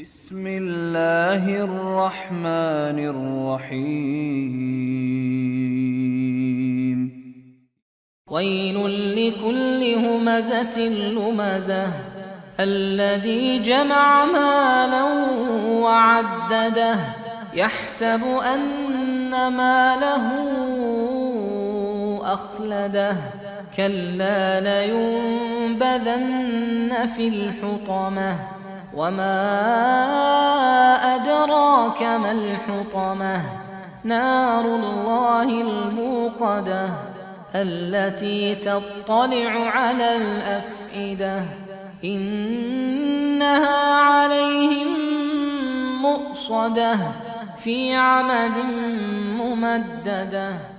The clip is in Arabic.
بسم الله الرحمن الرحيم ويل لكل همزة لمزة الذي جمع مالا وعدده يحسب أن ماله أخلده كلا لينبذن في الحطمة وما أدراك ما الحطمة نار الله الموقدة التي تطلع على الأفئدة إنها عليهم مؤصدة في عمد ممددة.